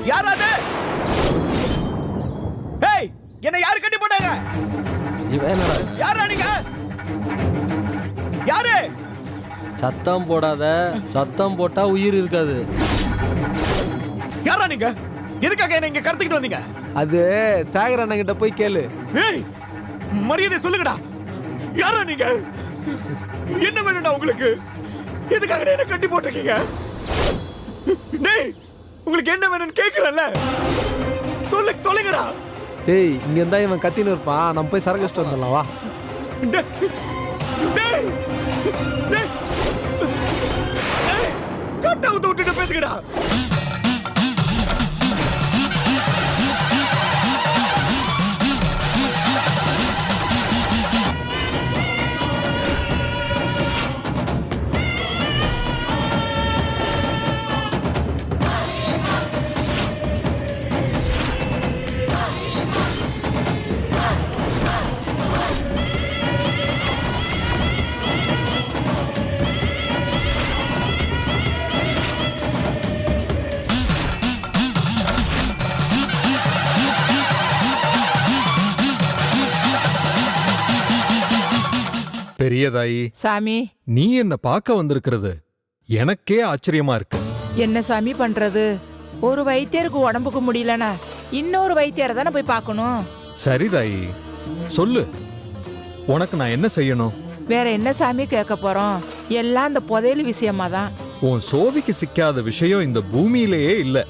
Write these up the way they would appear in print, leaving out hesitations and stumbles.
யாராது? ஏய், என்ன யாரு கட்டி போட்டாங்க? யாரா நீங்க? யாரு? சத்தம் போடாத, சத்தம் போட்டா உயிர் இருக்காது. யாரா நீங்க? எதுக்காக என்ன இங்க கடத்திட்டு வந்தீங்க? அது சாகர் அண்ணன் கிட்ட போய் கேளு. ஏய், மரியாதை சொல்லுங்கடா. யாரா நீங்க? என்ன வேணும்டா உங்களுக்கு? எதுக்காக என்ன கட்டி போட்டிருக்கீங்க? டேய், உங்களுக்கு என்ன வேணும்னு கேக்குறேன்ல, சொல்லு, தொலைங்கடா. டேய், இங்க இருந்தா இவன் கத்தின்னு இருப்பான், நம்ம போய் சரக்கு வச்சுட்டு வந்துடலாம் வா. டேய், டேய், டேய், கட்ட ஊத்து விட்டுட்டு பேசுங்கடா. பெரியதாயி, சாமி, நீ என்ன பார்க்க வந்திருக்கிறது எனக்கே ஆச்சரியமா இருக்கு. என்ன சாமி பண்றது? ஒரு வைத்தியருக்கு உடம்புக்கு முடியலனா இன்னொரு வைத்தியரை தானே போய் பார்க்கணும். சரிதாயி, சொல்லு, உனக்கு நான் என்ன செய்யணும்? வேற என்ன சாமி கேட்க போறோம்? எல்லாம் அந்த புதையல் விஷயமா தான். உன் சோவிக்கு சிக்காத விஷயம் இந்த பூமியிலேயே இல்ல.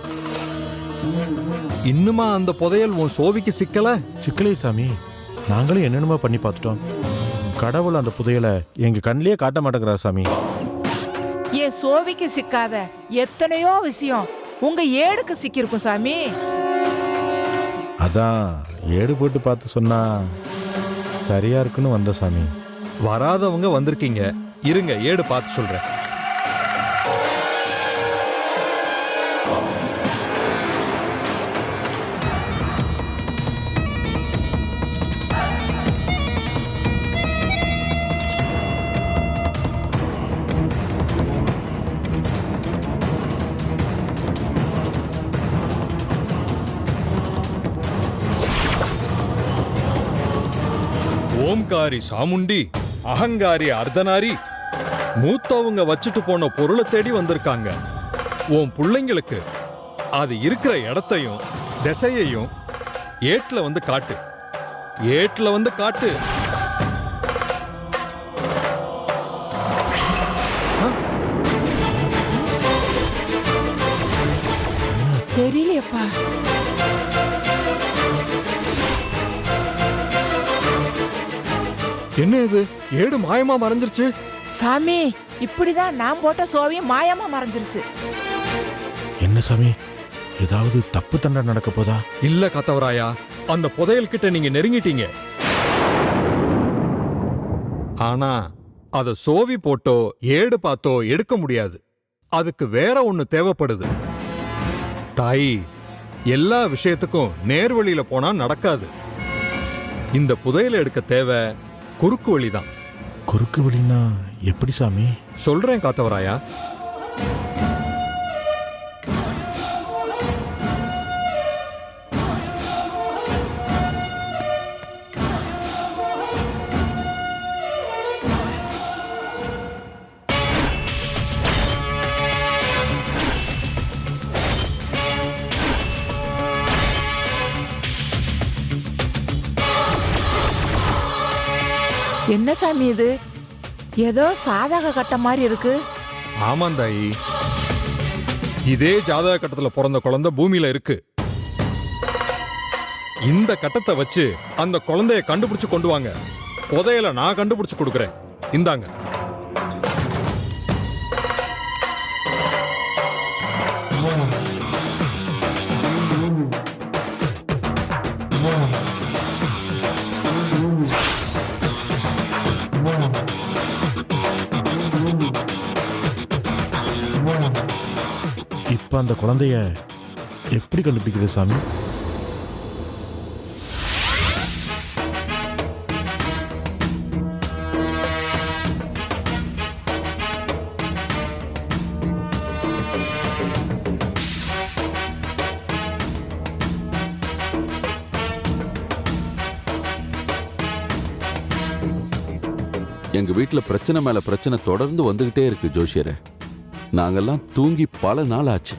இன்னுமா அந்த புதையல் உன் சோவிக்கு சிக்கல? சிக்கலே சாமி, நாங்களும் என்னென்னமோ பண்ணி பார்த்துட்டோம். கடவுள் அந்த புதையலை எங்க கண்ணிலேயே காட்ட மாட்டேங்கிறார் சாமி. என் சோவிக்கு சிக்காத எத்தனையோ விஷயம் உங்க ஏடுக்கு சிக்கிருக்கும் சாமி. அதான் ஏடு போட்டு பார்த்து சொன்னா சரியா இருக்குன்னு வந்த சாமி. வராதவங்க வந்திருக்கீங்க, இருங்க ஏடு பார்த்து சொல்றேன். ஓம்காரி சாமுண்டி, அகங்காரி அர்த்தநாரி, மூத்தவங்க வச்சுட்டு போன பொருளை தேடி வந்திருக்காங்க. உன் பிள்ளைங்களுக்கு அது இருக்கிற இடத்தையும் திசையையும் ஏட்ல வந்து காட்டு, ஏட்ல வந்து காட்டு. தெரியலையப்பா. என்ன இது, ஏடு மாயமா மறைஞ்சிருச்சு? சாமி, இப்படிதான் நான் போட்ட சோவியம் மாயமா மறைஞ்சிருச்சு. என்ன சாமி, ஏதாவது தப்பு தண்டை நடக்க போதா? இல்ல காத்தவராயா, அந்த புதையல் கிட்ட நீங்க நெருங்கிட்டீங்க. ஆனா அத சோவி போட்டோ ஏடு பார்த்தோ எடுக்க முடியாது. அதுக்கு வேற ஒண்ணு தேவைப்படுது. தாயி, எல்லா விஷயத்துக்கும் நேர்வழியில போனா நடக்காது. இந்த புதையலை எடுக்க தேவை குறுக்கு வழிதான். குறுக்கு வழின்னா எப்படி சாமி? சொல்றேன் காத்தவராயா. என்ன சாமி இது? ஏதோ சாதக கட்ட மாதிரி இருக்கு. ஆமாந்தாயி, இதே ஜாதக கட்டத்துல பிறந்த குழந்தை பூமியில இருக்கு. இந்த கட்டத்தை வச்சு அந்த குழந்தைய கண்டுபிடிச்சு கொண்டு வாங்க. புதையல நான் கண்டுபிடிச்சு கொடுக்கறேன். இந்தாங்க. இப்ப அந்த குழந்தைய எப்படி கண்டுபிடிக்கிறது சாமி? எங்க வீட்டுல பிரச்சனை மேல பிரச்சனை தொடர்ந்து வந்துகிட்டே இருக்கு ஜோஷியரே. நாங்கெல்லாம் தூங்கி பல நாள் ஆச்சு.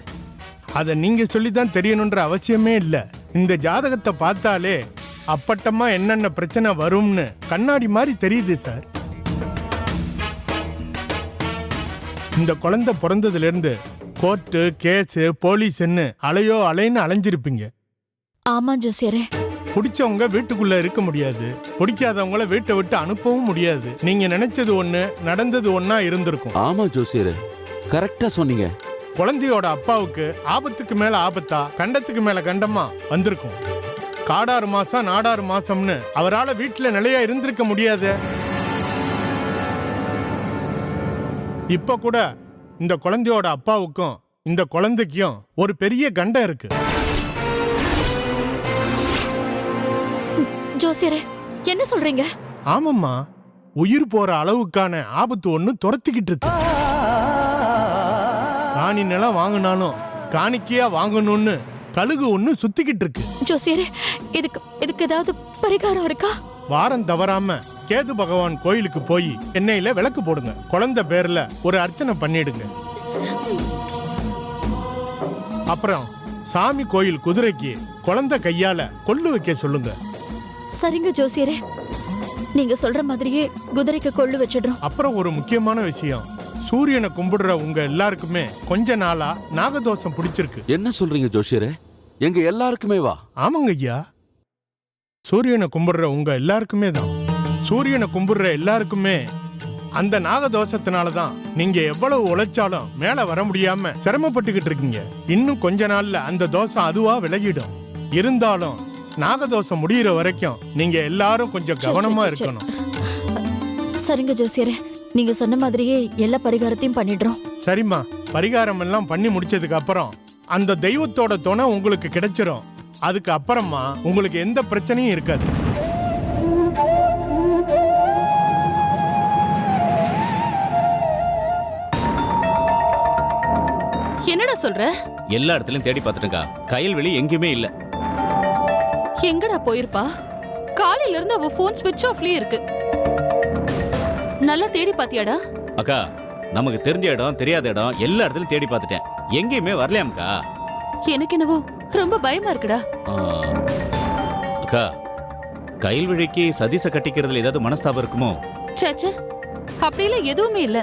அதை நீங்க சொல்லிதான் தெரியணுன்ற அவசியமே இல்ல. இந்த ஜாதகத்தை பார்த்தாலே அப்பட்டமா என்னென்ன பிரச்சனை வரும்னு கண்ணாடி மாதிரி தெரியுது சார். இந்த குழந்தை பிறந்ததுல இருந்து கோர்ட்டு கேஸ் போலீஸ்ன்னு அலைன்னு அலைஞ்சிருப்பீங்க. ஆமா ஜோசியரே. பிடிச்சவங்க வீட்டுக்குள்ள இருக்க முடியாது, பிடிக்காதவங்கள வீட்டை விட்டு அனுப்பவும் முடியாது. நீங்க நினைச்சது ஒண்ணு நடந்தது ஒண்ணா இருந்திருக்கும். ஆமா ஜோசியரே, கரெக்டா சொன்னீங்க. குழந்தையோட அப்பாவுக்கு ஆபத்துக்கு மேல ஆபத்தா, கண்டத்துக்கு மேல கண்டமா வந்திருக்கும். காடாறு மாசம் நாடாறு மாசம்னு அவரால வீட்டுல நிலையா இருந்திருக்க முடியாது. இப்ப கூட இந்த குழந்தையோட அப்பாவுக்கும் இந்த குழந்தைக்கும் ஒரு பெரிய கண்டம் இருக்கு. ஜோசியரே என்ன சொல்றீங்க? ஆமாம்மா, உயிர் போற அளவுக்கான ஆபத்து ஒண்ணு துரத்திக்கிட்டு இருக்கு. காணி நிலம் வாங்கினாலும் காணிக்கையா வாங்கணும்னு கழுகு ஒண்ணு சுத்திக்கிட்டு இருக்கு. ஜோசியரே இதுக்கு ஏதாவது பரிகாரம் இருக்கா? வாரம் தவறாம கேது பகவான் கோயிலுக்கு போய் எண்ணெயில விளக்கு போடுங்க. குழந்தை பேர்ல ஒரு அர்ச்சனை பண்ணிடுங்க. அப்புறம் சாமி கோயில் குதிரைக்கு குழந்தை கையால கொள்ளு வைக்க சொல்லுங்க. சரிங்க ஜோசியரே, நீங்க சொல்ற மாதிரியே குதிரைக்கு கொள்ளு வச்சிடுறோம். அப்புறம் ஒரு முக்கியமான விஷயம், சூரியனை கும்பிடுற உங்க எல்லாருக்குமே கொஞ்ச நாளா நாகதோஷம் பிடிச்சிருக்கு. என்ன சொல்றீங்க ஜோஷியரே? எங்க எல்லாருக்குமே வா? ஆமாங்க ஐயா, சூரியனை கும்பிடுற உங்க எல்லாருக்குமே தான். சூரியனை கும்பிடுற எல்லாருக்குமே அந்த நாகதோஷத்தினாலதான் நீங்க எவ்வளவு உழைச்சாலும் மேல வர முடியாம சிரமப்பட்டுக்கிட்டு இருக்கீங்க. இன்னும் கொஞ்ச நாள்ல அந்த தோஷம் அதுவா விலகிடும். இருந்தாலும் நாகதோஷம் முடிகிற வரைக்கும் நீங்க எல்லாரும் கொஞ்சம் கவனமா இருக்கணும். சரிங்க ஜோசியரே, நீங்க சொன்ன மாதிரியே எல்லா பரிகாரத்தையும் பண்ணிடுறோம். சரிம்மா, பரிகாரம் எல்லாம் பண்ணி முடிச்சதுக்கு அப்புறம் அந்த தெய்வத்தோட துணை உங்களுக்கு கிடைச்சிரும். அதுக்கு அப்புறமா உங்களுக்கு எந்த பிரச்சனையும் இருக்காது. என்னடா சொல்ற? எல்லா இடத்துலயும் தேடி பார்த்துட்டுக்கா, கயல்வெளி எங்கேயுமே இல்ல. எங்கடா போயிருப்பா? காலையில இருந்து அவ போன் ஸ்விட்ச் ஆஃப்லயே இருக்கு. நல்லா தேடி பாத்தியாடா? அக்கா, நமக்கு தெரிஞ்ச இடம் தெரியாத இடம் எல்லா இடத்துலயும் தேடி பார்த்துட்டேன், எங்கேயுமே வரலையாம்க்கா. எனக்கு என்னவோ ரொம்ப பயமா இருக்குடா. அக்கா, கயல்வெளிக்கு சதீச கட்டிக்கிறதுல ஏதாவது மனஸ்தாபம் இருக்குமோ? சேச்சே, அப்படியெல்லாம் எதுவுமே இல்ல.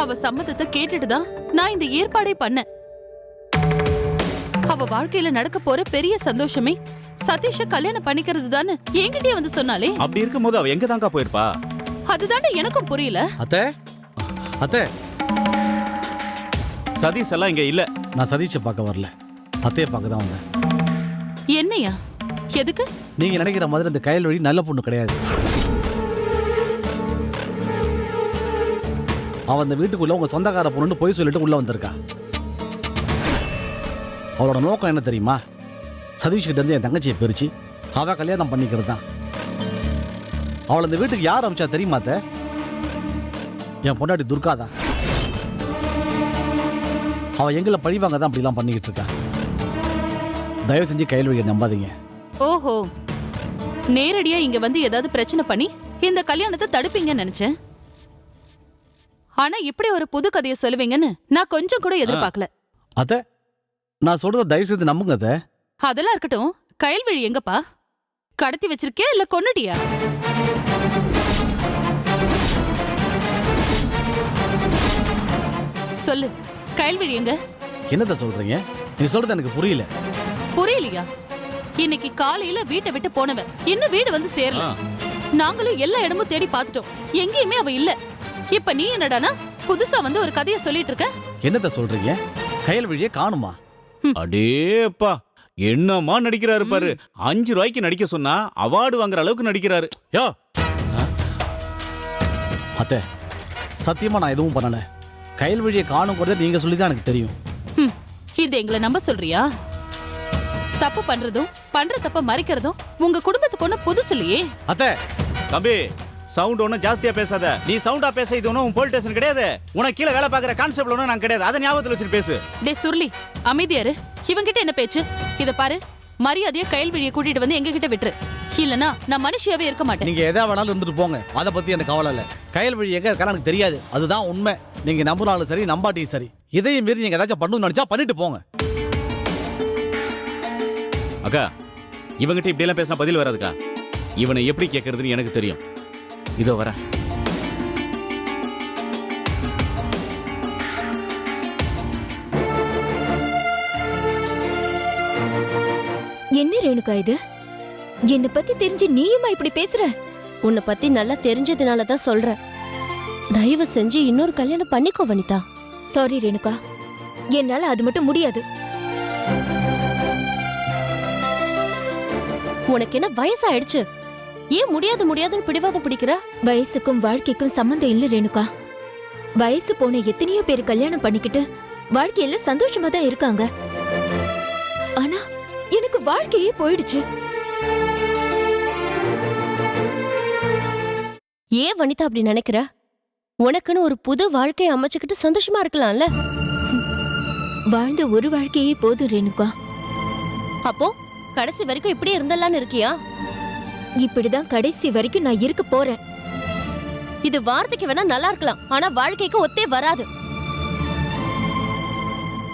அவ சம்மதத்தை கேட்டுட்டுதான் நான் இந்த ஏற்பாடே பண்ணேன். அவ வாழ்க்கையில நடக்க போற பெரிய சந்தோஷமே சதீஷ கல்யாணம் பண்ணிக்கிறது தானே என்கிட்டயே வந்து சொன்னாலே. அப்படி இருக்கும்போது அவ எங்க தாங்க போயிருப்பா? அதுதானே எனக்கும் புரியல. அத்தை சதீஷ் எல்லாம் இங்க இல்ல. நான் சதீஷை பார்க்க வரல, அத்தையை பார்க்க தான் வந்தேன். என்னையா? எதுக்கு? நீங்க நினைக்கிற மாதிரி அந்த கயல்வழி நல்ல பொண்ணு கிடையாது. அவன் அந்த வீட்டுக்குள்ள உங்க சொந்தக்கார பொண்ணு போய் சொல்லிட்டு உள்ள வந்திருக்கா. அவளோட நோக்கம் என்ன தெரியுமா? சதீஷ் கிட்ட இருந்து என் தங்கச்சியை பிரிச்சு அவ கல்யாணம் பண்ணிக்கிறது தான். அவளை இந்த வீட்டுக்கு யார் அமிச்சா தெரியுமா? என் பொண்டாட்டி துர்கா தான். அவ எங்களை பழிவாங்க தான் அப்படிலாம் பண்ணிக்கிட்டு இருக்கா. தயவு செஞ்சு கயல்வழியை நம்பாதீங்க. ஓஹோ, நேரடியா இங்க வந்து ஏதாவது பிரச்சனை பண்ணி இந்த கல்யாணத்தை தடுப்பீங்கன்னு நினைச்சேன். ஆனா இப்படி ஒரு புது கதையை சொல்லுவீங்கன்னு நான் கொஞ்சம் கூட எதிர்பார்க்கல. அத்தை, நான் சொல்றத தயவு செய்து நம்புங்க அத்தை. அதெல்லாம் இருக்கட்டும், கயல்வழி எங்கப்பா? கடத்தி வச்சிருக்கே இல்ல கொன்னுட்டியா? சொல்லு, கயல்வழி எங்க? என்னத்த சொல்றீங்க? நீ சொல்றது எனக்கு புரியல. புரியலையா? இன்னைக்கு காலையில வீட்டை விட்டு போனவன் இன்னும் வீடு வந்து சேரல. நாங்களும் எல்லா இடமும் தேடி பார்த்துட்டோம், எங்கேயுமே அவ இல்ல. இப்ப நீ என்னடானா புதுசா வந்து ஒரு கதையை சொல்லிட்டு இருக்க? என்னத்த சொல்றீங்க? கயல்வழியை காணுமா? அடேப்பா, என்னமா நடிக்கிறாரு பாரு. 5 ரூபாய்க்கு நடிக்க சொன்னா அவார்டு வாங்குற அளவுக்கு நடிக்கிறாரு. யோ அத்தை, சத்தியமா நான் எதுவும் பண்ணல. கயல்வழியை காணுங்கிறத நீங்க சொல்லிதான் எனக்கு தெரியும். இது எங்களை நம்ப சொல்றியா? தப்பு பண்றதும் பண்ற தப்ப மறைக்கிறதும் உங்க குடும்பத்துக்கு ஒண்ணு புதுசு இல்லையே. அத்தை, தம்பி, சவுண்ட் ஒன்னும் ஜாஸ்தியா பேசாத. நீ சவுண்டா பேச இது ஒன்னும் போலீஸ் ஸ்டேஷன் கிடையாது. உனக்கு கீழே வேலை பாக்குற கான்ஸ்டபிள் ஒன்னும் நான் கிடையாது. அதை ஞாபகத்துல வச்சுட்டு பேசு. டே சுருளி, அமைதியாரு. இவங்கிட்ட என்ன பேச்சு? இத பாரு, மரியாதையா கயல்வழியை கூட்டிட்டு வந்து எங்க கிட்ட விட்டுரு. இல்லனா நான் மனுஷியாவே இருக்க மாட்டேன். நீங்க எதா வேணாலும் இருந்துட்டு போங்க, அதை பத்தி எனக்கு கவலை இல்லை. கையல் வழி எங்க இருக்கான்னு எனக்கு தெரியாது, அதுதான் உண்மை. நீங்க நம்புனாலும் சரி நம்பாட்டியும் சரி, இதையும் மீறி நீங்க ஏதாச்சும் பண்ணணும்னு நினைச்சா பண்ணிட்டு போங்க. அக்கா, இவங்கிட்ட இப்படி எல்லாம் பேசினா பதில் வராதுக்கா. இவனை எப்படி கேட்கறதுன்னு எனக்கு தெரியும். இதோ வரேன். என்ன ரேணுகா இது? என்ன பத்தி தெரிஞ்சு நீயுமா இப்படி பேசுற? உன்னை பத்தி நல்லா தெரிஞ்சதுனால தான் சொல்றேன். தயவு செஞ்சு இன்னொரு கல்யாணம் பண்ணிக்கோ வனிதா. சாரி ரேணுகா, என்னால அது மட்டும் முடியாது. உனக்கு என்ன வயசாயிடுச்சு? ஏன் முடியாது முடியாதுன்னு பிடிவாதம் பிடிக்கிற? வயசுக்கும் வாழ்க்கைக்கும் சம்மந்தம் இல்ல ரேணுகா. வயசு போன எத்தனையோ பேர் கல்யாணம் பண்ணிக்கிட்டு வாழ்க்கையில சந்தோஷமா தான் இருக்காங்க. ஆனா எனக்கு வாழ்க்கையே போயிடுச்சு. ஏன் வனிதா அப்படி நினைக்கிற? உனக்குன்னு ஒரு புது வாழ்க்கையை அமைச்சுக்கிட்டு சந்தோஷமா இருக்கலாம்ல. வாழ்ந்த ஒரு வாழ்க்கையே போதும் ரேணுகா. அப்போ கடைசி வரைக்கும் இப்படி இருந்தலான்னு இருக்கியா? இப்படிதான் கடைசி வரைக்கும் நான் இருக்க போறேன். இது வார்த்தைக்கு வேணா நல்லா இருக்கலாம், ஆனா வாழ்க்கைக்கு ஒத்தே வராது.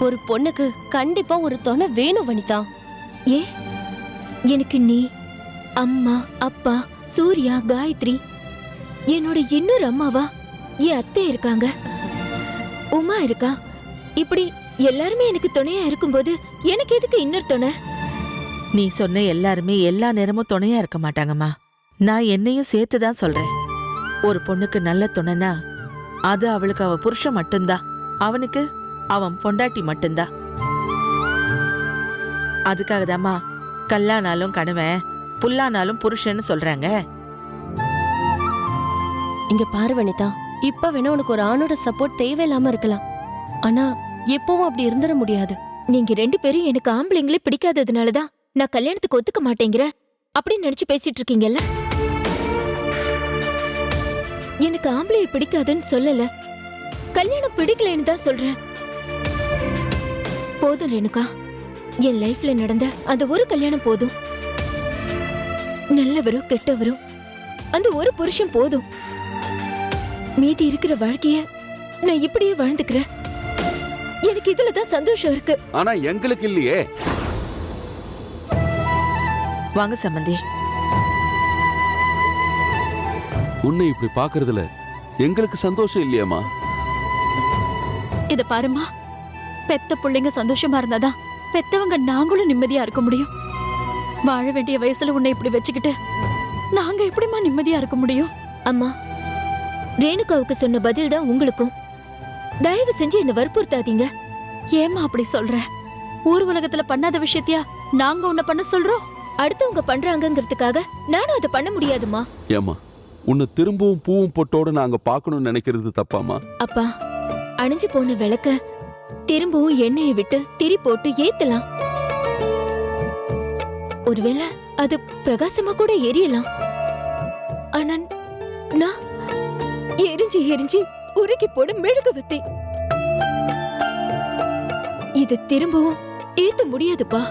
ஒரு பொண்ணுக்கு கண்டிப்பா ஒரு துணை வேணும் வனிதா. ஏ, எனக்கு நீ, அம்மா, அப்பா, சூர்யா, காயத்ரி, என்னோட இன்னொரு அம்மாவா என் அத்தை இருக்காங்க, உமா இருக்கா. இப்படி எல்லாருமே எனக்கு துணையா இருக்கும்போது எனக்கு எதுக்கு இன்னொரு துணை? நீ சொன்ன எல்லாருமே எல்லா நேரமும் துணையா இருக்க மாட்டாங்கம்மா. நான் என்னையும் சேர்த்துதான் சொல்றேன். ஒரு பொண்ணுக்கு நல்ல துணைனா அது அவளுக்கு அவ புருஷன் மட்டும்தான், அவனுக்கு அவன் பொண்டாட்டி மட்டும்தான். அதுக்காக தாம்மா கல்லானாலும் கணவன், புல்லானாலும் புருஷன்னு சொல்றாங்க. இங்க பாரு வனிதா, இப்ப வேணா உனக்கு ஒரு ஆணோட சப்போர்ட் தேவையில்லாம இருக்கலாம், ஆனா எப்பவும் அப்படி இருந்துட முடியாது. நீங்க 2 பேரும் எனக்கு ஆம்பளைங்களே பிடிக்காததுனாலதான் நான் கல்யாணத்துக்கு ஒத்துக்க மாட்டேங்கிற அப்படின்னு நினைச்சு பேசிட்டு இருக்கீங்கல்ல. எனக்கு ஆம்பளைய பிடிக்காதுன்னு சொல்லல, கல்யாணம் பிடிக்கலன்னு தான் சொல்றேன். போதும் ரேணுகா, என் லைஃப்ல நடந்த அந்த ஒரு கல்யாணம் போதும். நல்லவரோ கெட்டவரோ அந்த ஒரு புருஷன் போதும். மீதி இருக்கிற வாழ்க்கைய நான் இப்படியே வாழ்ந்துக்கிறேன். எனக்கு இதுலதான் சந்தோஷம் இருக்கு. ஆனா எங்களுக்கு இல்லையே. வாங்க சம்பந்தி. உன்னை இப்படி பாக்குறதுல எங்களுக்கு சந்தோஷம் இல்லையாமா? இத பாருமா, பெத்த பிள்ளைங்க சந்தோஷமா இருந்தாதான் பெத்தவங்க நாங்களும் நிம்மதியா இருக்க முடியும். வாழ வேண்டிய வயசுல உன்னை இப்படி வச்சுக்கிட்டு நாங்க எப்படிமா நிம்மதியா இருக்க முடியும்? அம்மா, ரேணுகாவுக்கு சொன்ன பதில் தான் உங்களுக்கும். தயவு செஞ்சு என்ன வற்புறுத்தாதீங்க. ஏமா அப்படி சொல்ற? ஊர் உலகத்துல பண்ணாத விஷயத்தையா நாங்க உன்னை பண்ண சொல்றோம்? அடுத்தவங்க பண்றாங்கங்கிறதுக்காக நானும் அதை பண்ண முடியாதுமா. ஏமா, உன்னை திரும்பவும் பூவும் பொட்டோட நாங்க பாக்கணும்னு நினைக்கிறது தப்பாமா? அப்பா, அணைஞ்சு போன விளக்க திரும்பவும் எண்ணெயை விட்டு திரி போட்டு ஏத்தலாம். ஒருவேளை அது பிரகாசமா கூட எரியலாம். ஆனா நான் எரிஞ்சு எரிஞ்சு உருகி போட மெழுகுவத்தி. இது திரும்பவும் ஏத்த முடியாதுப்பா.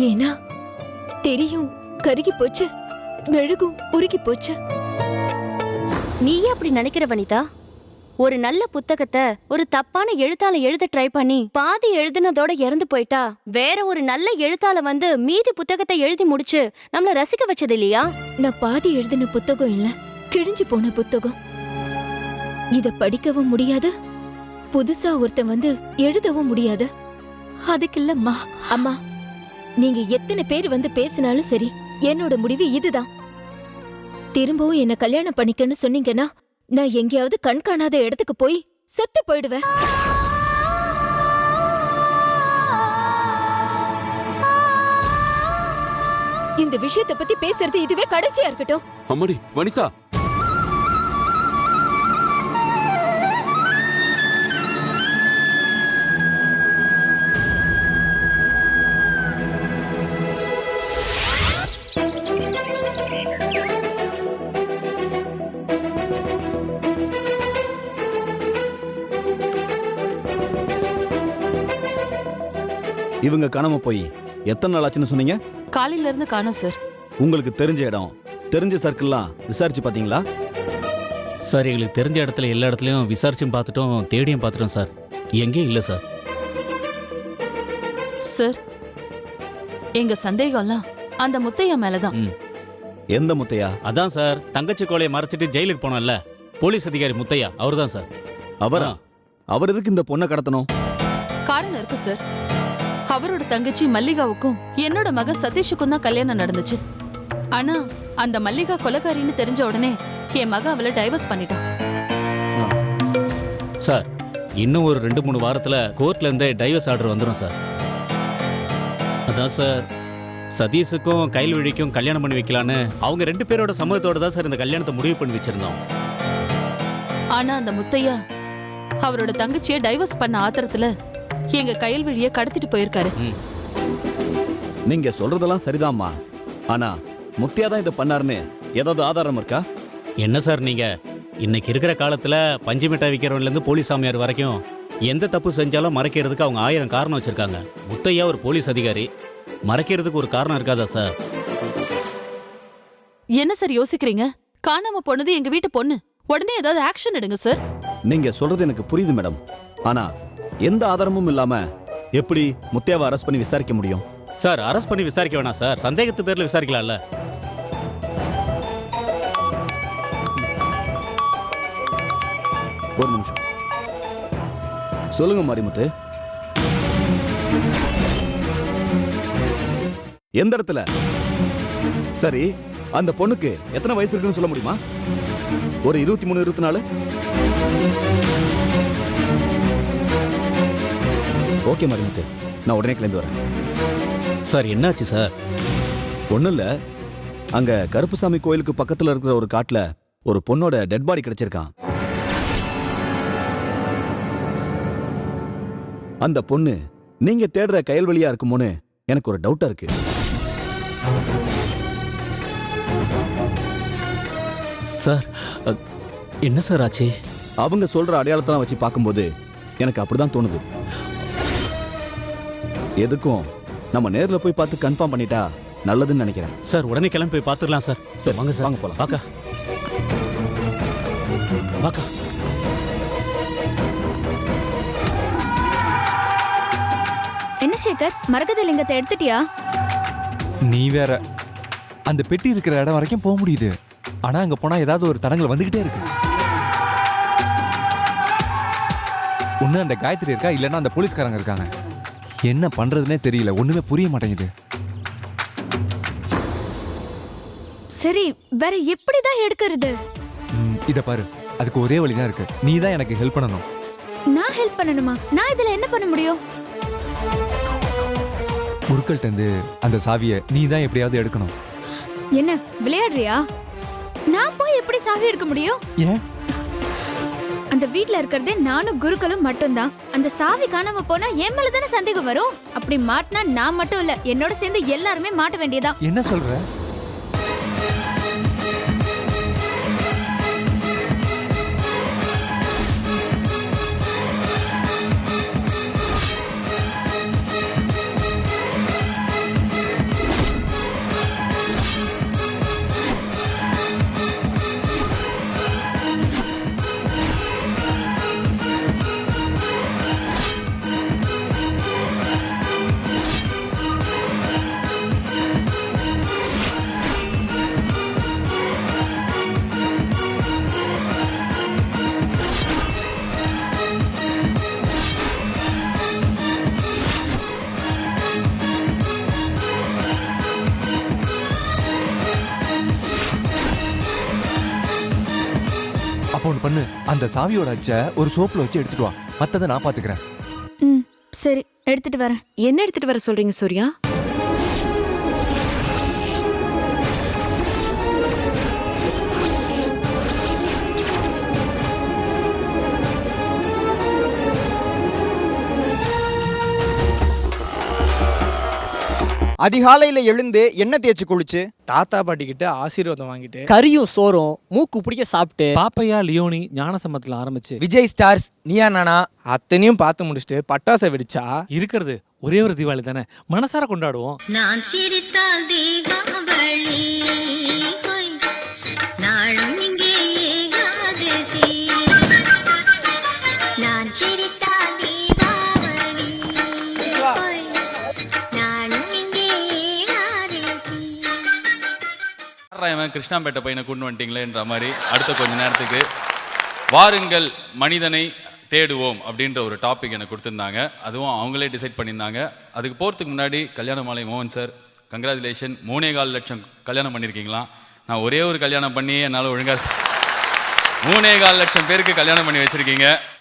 ஏன்னா தெரியும் கருகி போச்சு, மெழுகும் உருகி போச்சு. நீயே அப்படி நினைக்கிற வனிதா? ஒரு நல்ல புத்தகத்தை ஒரு தப்பான எழுத்தால எழுத ட்ரை பண்ணி பாதி எழுதுனதோட இறந்து போயிட்டா வேற ஒரு நல்ல எழுத்தால வந்து மீதி புத்தகத்தை எழுதி முடிச்சு நம்மள ரசிக்க வச்சது இல்லையா? நான் பாதி எழுதின புத்தகம் இல்ல, கிழிஞ்சு போன புத்தகம். இத படிக்கவும் முடியாது, புதுசா ஒருத்தன் வந்து எழுதவும் முடியாது. அதுக்கு இல்லம்மா. அம்மா, நீங்க எத்தனை பேர் வந்து பேசினாலும் சரி, என்னோட முடிவு இதுதான். திரும்பவும் என்ன கல்யாணம் பண்ணிக்கன்னு சொன்னீங்கன்னா நான் எங்கேயாவது கண் காணாத இடத்துக்கு போய் செத்து போயிடுவேன். இந்த விஷயத்தை பத்தி பேசுறது இதுவே கடைசியா இருக்கட்டும். அம்மாடி வனிதா, இவங்க காணாம போய் எத்தனை நாள் ஆச்சுன்னு சொன்னீங்க? காலையில இருந்து காணோம் சார். உங்களுக்கு தெரிஞ்ச இடம், தெரிஞ்ச சர்க்கிள்லாம் விசாரிச்சு பாத்தீங்களா? சார் எங்களுக்கு தெரிஞ்ச இடத்துல எல்லா இடத்துலையும் விசாரிச்சும் பார்த்துட்டோம், தேடியும் பார்த்துட்டோம் சார். எங்கேயும் இல்லை சார். சார் எங்க சந்தேகம்லாம் அந்த முத்தையா மேலதான். எந்த முத்தையா? அதான் சார், தங்கச்சி கோலையை மறைச்சிட்டு ஜெயிலுக்கு போனோம்ல, போலீஸ் அதிகாரி முத்தையா, அவர் தான் சார். அவரா? அவர் எதுக்கு இந்த பொண்ணை கடத்தணும்? காரணம் இருக்கு சார். அவரோட தங்கச்சி மல்லிகாவுக்கும் என்னோட மக சதீஷுக்கும் தான் கல்யாணம் நடந்துச்சு. ஆனா அந்த மல்லிகா கொலைகாரின்னு தெரிஞ்ச உடனே என் மக அவளை டைவர்ஸ் பண்ணிட்டான். சார் இன்னும் ஒரு 2-3 வாரத்துல கோர்ட்ல இருந்தே டைவர்ஸ் ஆர்டர் வந்துடும் சார். அதான் சார், சதீஷுக்கும் கைல்வழிக்கும் கல்யாணம் பண்ணி வைக்கலான்னு அவங்க 2 பேரோட சம்மதத்தோட தான் சார் இந்த கல்யாணத்தை முடிவு பண்ணி வச்சிருந்தோம். ஆனா அந்த முத்தையா அவரோட தங்கச்சியை டைவர்ஸ் பண்ண ஆத்திரத்துல எங்க கைல்வழிய கடத்திட்டு போயிருக்காரு. நீங்க சொல்றதெல்லாம் சரிதாம்மா. ஆனா முத்தையா தான் இதை பண்ணாருன்னு ஏதாவது ஆதாரம் இருக்கா? என்ன சார் நீங்க, இன்னைக்கு இருக்கிற காலத்துல பஞ்சு மிட்டாய் விற்கிறவன்ல இருந்து போலீஸ் சாமியார் வரைக்கும் எந்த தப்பு செஞ்சாலும் மறைக்கிறதுக்கு அவங்க 1000 காரணம் வச்சிருக்காங்க. முத்தையா ஒரு போலீஸ் அதிகாரி, மறைக்கிறதுக்கு ஒரு காரணம் இருக்காதா சார்? என்ன சார் யோசிக்கிறீங்க? காணாம போனது எங்க வீட்டு பொண்ணு, உடனே ஏதாவது ஆக்ஷன் எடுங்க சார். நீங்க சொல்றது எனக்கு புரியுது மேடம். ஆனா எந்த ஆதாரமும் இல்லாம எப்படி முத்தையாவை அரெஸ்ட் பண்ணி விசாரிக்க முடியும்? சார் அரெஸ்ட் பண்ணி விசாரிக்க வேணாம் சார், சந்தேகத்து பேர்ல விசாரிக்கலாம்ல. ஒரு நிமிஷம் சொல்லுங்க மாரிமுத்து, எந்த இடத்துல? சரி, அந்த பொண்ணுக்கு எத்தனை வயசு இருக்குன்னு சொல்ல முடியுமா? ஒரு 23, 24? ஓகே மாரிமுத்து, நான் உடனே கிளம்பி வரேன். சார் என்னாச்சு சார்? ஒன்றும் இல்லை, அங்க கருப்புசாமி கோயிலுக்கு பக்கத்துல இருக்கிற ஒரு காட்டுல ஒரு பொண்ணோட டெட் பாடி கிடைச்சிருக்கான். அந்த பொண்ணு நீங்க தேடுற கையல்வழியா இருக்குமோன்னு எனக்கு ஒரு டவுட்டா இருக்கு. சார் என்ன சார் ஆச்சு? அவங்க சொல்ற அடையாளத்தெல்லாம் வச்சு பார்க்கும்போது எனக்கு அப்படிதான் தோணுது. எதுக்கும் நம்ம நேர்ல போய் பார்த்து கன்ஃபார்ம் பண்ணிட்டா நல்லதுன்னு நினைக்கிறேன். சார் உடனே கிளம்பி போய் பார்த்துடலாம் சார். சரி வாங்க சார், வாங்க போலாம். வாக்கா வாக்கா. என்ன சேகர், மரகத லிங்கத்தை எடுத்துட்டியா? நீ வேற, அந்த பெட்டி இருக்கிற இடம் வரைக்கும் போக முடியுது, ஆனா அங்க போனா ஏதாவது ஒரு தடங்கள் வந்துகிட்டே இருக்கு. ஒண்ணு அந்த காயத்ரி இருக்கா, இல்லைன்னா அந்த போலீஸ்காரங்க இருக்காங்க. என்ன பண்றதுன்னே தெரியல, ஒண்ணுமே புரிய மாட்டேங்குது. சரி, வேற எப்படிதான் எடுக்கிறது? இத பாரு, அதுக்கு ஒரே வழிதான் இருக்கு. நீ தான் எனக்கு ஹெல்ப் பண்ணணும். நான் ஹெல்ப் பண்ணணுமா? நான் இதுல என்ன பண்ண முடியும்? குருக்கள்கிட்ட இருந்து அந்த சாவியை நீ தான் எப்படியாவது எடுக்கணும். என்ன விளையாடுறியா? நான் போய் எப்படி சாவி எடுக்க முடியும்? ஏன்? அந்த வீட்ல இருக்கிறதே நானும் குருக்களும் மட்டும்தான். அந்த சாவி காணாம போனா என் மேல தானே சந்தேகம் வரும். அப்படி மாட்டினா நான் மட்டும் இல்ல, என்னோட சேர்ந்து எல்லாருமே மாட்ட வேண்டியதான். என்ன சொல்ற? அப்போ ஒன்று பண்ணு, அந்த சாவியோட அச்சை ஒரு சோப்புல வச்சு எடுத்துட்டு வா, மற்றதை நான் பாத்துக்கிறேன். சரி, எடுத்துட்டு வரேன். என்ன எடுத்துட்டு வர சொல்றீங்க சூர்யா? அதிகாலையில எழுந்து எண்ணெய் தேய்ச்சி குளிச்சு தாத்தா பாட்டி கிட்ட ஆசீர்வாதம் வாங்கிட்டு கறியும் சோறும் மூக்கு பிடிக்க சாப்பிட்டு பாப்பையா லியோனி ஞானசம்பத்தில் ஆரம்பிச்சு விஜய் ஸ்டார்ஸ் நீயா நானா அத்தனையும் பார்த்து முடிச்சுட்டு பட்டாசை வெடிச்சா இருக்கிறது ஒரே ஒரு தீபாவளி தானே, மனசார கொண்டாடுவோம். நான் சிரித்தால் தீபாவளி நாளும் இங்கே ஏகாதசி. நான் சிரித்தால் தீபாவளி நாளும் இங்கே ஏகாதசி. கிருஷ்ணாம்பேட்டை பையனை கொண்டு வந்துட்டீங்களேன்ற மாதிரி அடுத்த கொஞ்ச நேரத்துக்கு வாருங்கள் மனிதனை தேடுவோம் அப்படின்ற ஒரு டாபிக் எனக்கு கொடுத்துருந்தாங்க. அதுவும் அவங்களே டிசைட் பண்ணியிருந்தாங்க. அதுக்கு போகிறதுக்கு முன்னாடி கல்யாண மாலை மோகன் சார், கங்க்ராச்சுலேஷன். 3.25 லட்சம் கல்யாணம் பண்ணியிருக்கீங்களா? நான் ஒரே ஒரு கல்யாணம் பண்ணி என்னால் ஒழுங்காக 3.25 லட்சம் பேருக்கு கல்யாணம் பண்ணி வச்சுருக்கீங்க.